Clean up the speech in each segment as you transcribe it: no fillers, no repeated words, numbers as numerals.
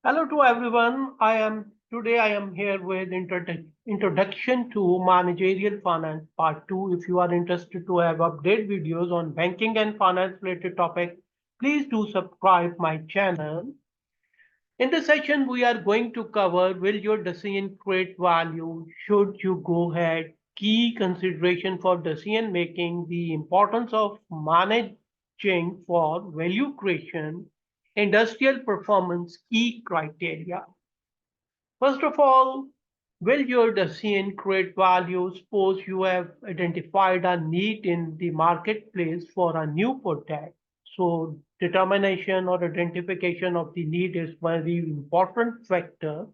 Hello to everyone. I am here with introduction to managerial finance part 2. If you are interested to have update videos on banking and finance related topic, please do subscribe my channel. In this session, we are going to cover will your decision create value? Should you go ahead? Key consideration for decision making, the importance of managing for value creation, industrial performance key criteria. First of all, will your decision create value? Suppose you have identified a need in the marketplace for a new product. So determination or identification of the need is very important factor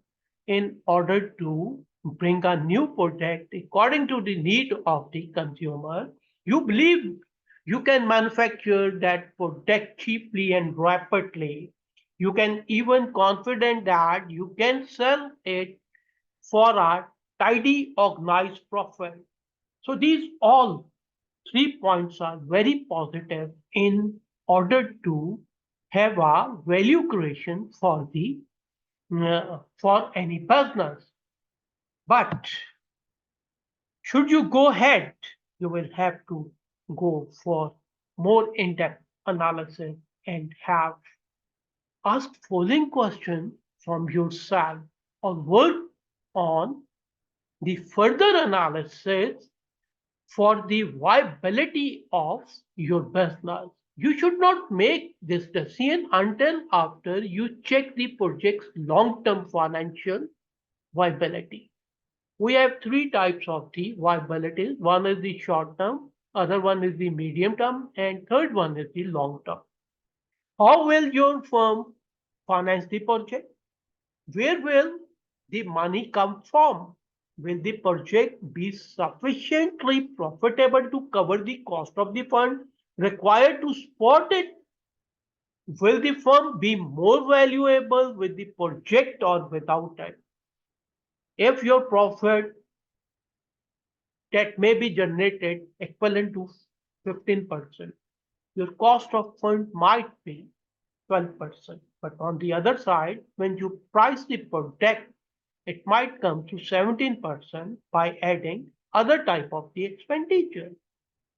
in order to bring a new product according to the need of the consumer. You believe you can manufacture that product cheaply and rapidly. You can even confident that you can sell it for a tidy organized profit. So these all 3 points are very positive in order to have a value creation for any business. But should you go ahead, you will have to go for more in-depth analysis and have ask following question from yourself or work on the further analysis for the viability of your business. You should not make this decision until after you check the project's long-term financial viability. We have three types of the viabilities. One is the short term, other one is the medium term, and third one is the long term. How will your firm finance the project? Where will the money come from? Will the project be sufficiently profitable to cover the cost of the fund required to support it? Will the firm be more valuable with the project or without it? If your profit that may be generated equivalent to 15%, your cost of fund might be 12%. But on the other side, when you price the product, it might come to 17% by adding other type of the expenditure.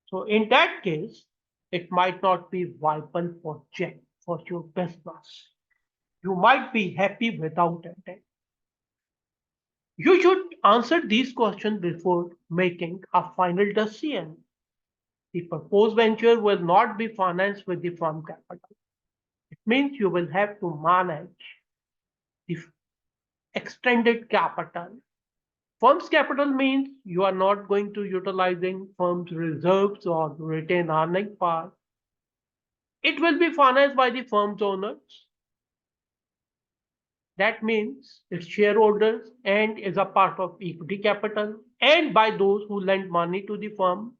So in that case, it might not be viable project for your business. You might be happy without it. You should answer these questions before making a final decision. The proposed venture will not be financed with the firm capital. It means you will have to manage the extended capital. Firm's capital means you are not going to utilizing firm's reserves or retain earning power. It will be financed by the firm's owners. That means its shareholders and is a part of equity capital and by those who lend money to the firm.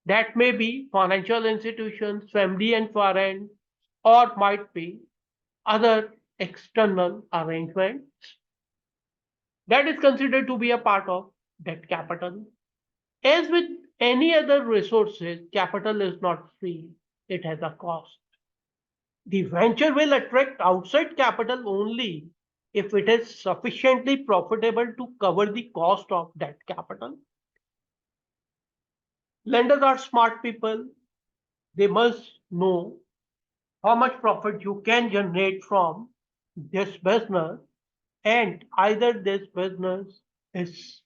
That may be financial institutions, family and foreign, or might be other external arrangements that is considered to be a part of that capital. As with any other resources, capital is not free. It has a cost. The venture will attract outside capital only if it is sufficiently profitable to cover the cost of that capital. Lenders are smart people. They must know how much profit you can generate from this business, and either this business is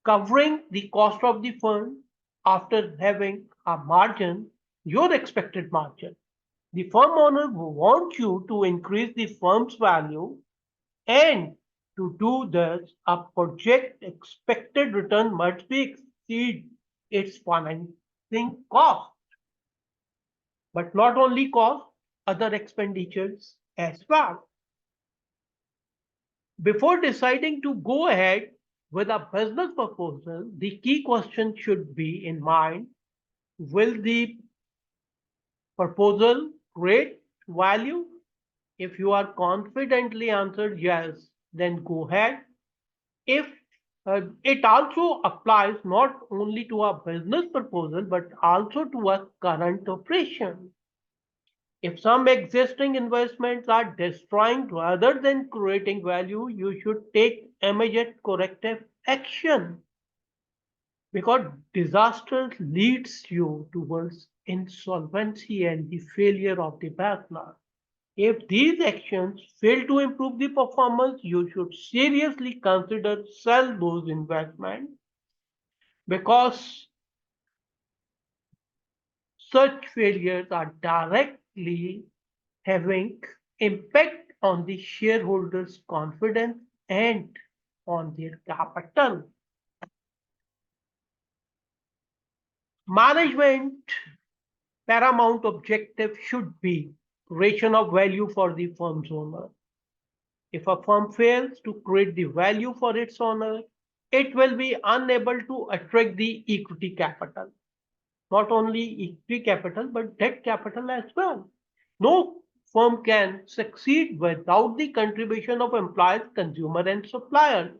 covering the cost of the fund after having a margin, your expected margin. The firm owner wants you to increase the firm's value, and to do this, a project expected return must be exceed its financing cost, but not only cost, other expenditures as well. Before deciding to go ahead with a business proposal, the key question should be in mind, will the proposal create value? If you are confidently answered yes, then go ahead. If it also applies not only to a business proposal but also to a current operation. If some existing investments are destroying rather than creating value, you should take immediate corrective action because disaster leads you towards insolvency and the failure of the partner. If these actions fail to improve the performance, you should seriously consider sell those investments because such failures are directly having impact on the shareholders' confidence and on their capital. Management paramount objective should be creation of value for the firm's owner. If a firm fails to create the value for its owner, it will be unable to attract the equity capital. Not only equity capital, but debt capital as well. No firm can succeed without the contribution of employees, consumer, and suppliers.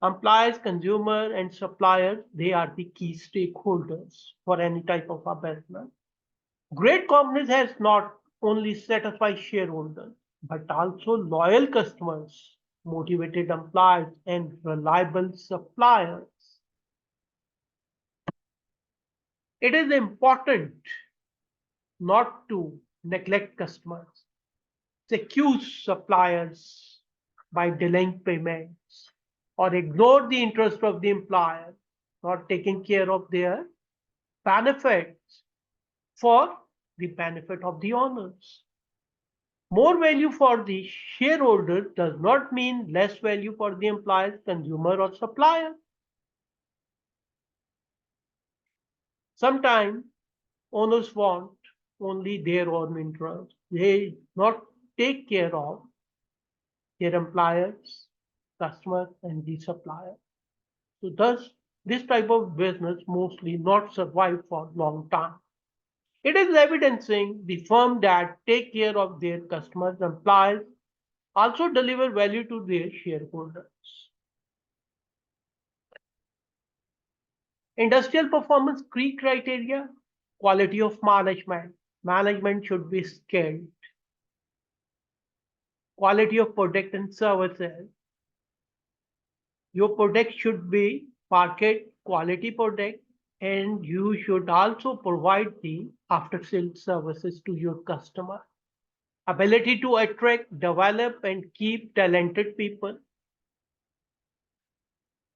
Employees, consumer, and suppliers, they are the key stakeholders for any type of a business. Great companies has not only satisfied shareholders, but also loyal customers, motivated employees, and reliable suppliers. It is important not to neglect customers, accuse suppliers by delaying payments, or ignore the interest of the employer, not taking care of their benefits for the benefit of the owners. More value for the shareholder does not mean less value for the employees, consumer, or supplier. Sometimes owners want only their own interest. They not take care of their employers, customers, and the supplier. So thus, this type of business mostly not survive for long time. It is evidencing the firm that take care of their customers, employees, also deliver value to their shareholders. Industrial performance key criteria, quality of management. Management should be skilled. Quality of product and services. Your product should be market quality product and you should also provide the after sales services to your customer. Ability to attract, develop, and keep talented people.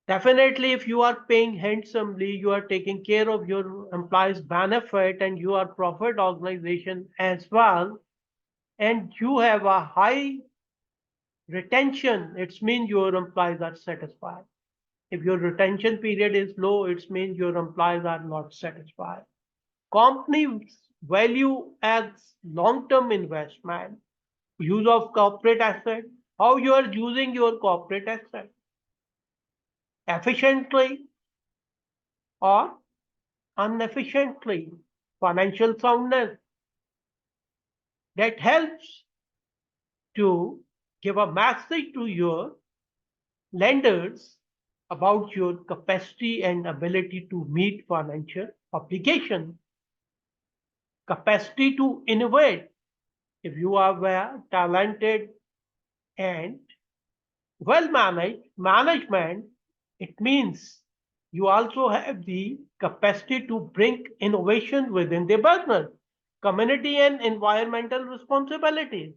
Definitely, if you are paying handsomely, you are taking care of your employees' benefit and you are profit organization as well, and you have a high retention, it means your employees are satisfied. If your retention period is low, it means your employees are not satisfied. Companies value as long-term investment, use of corporate asset, how you are using your corporate asset efficiently or inefficiently, financial soundness that helps to give a message to your lenders about your capacity and ability to meet financial obligation, capacity to innovate. If you are well talented and well managed management, it means you also have the capacity to bring innovation within the business, community and environmental responsibilities.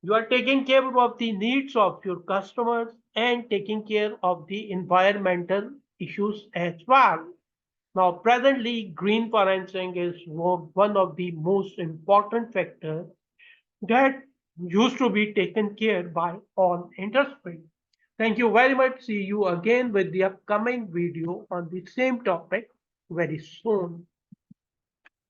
You are taking care of the needs of your customers and taking care of the environmental issues as well. Now, presently, green financing is one of the most important factors that used to be taken care by all industry. Thank you very much. See you again with the upcoming video on the same topic very soon.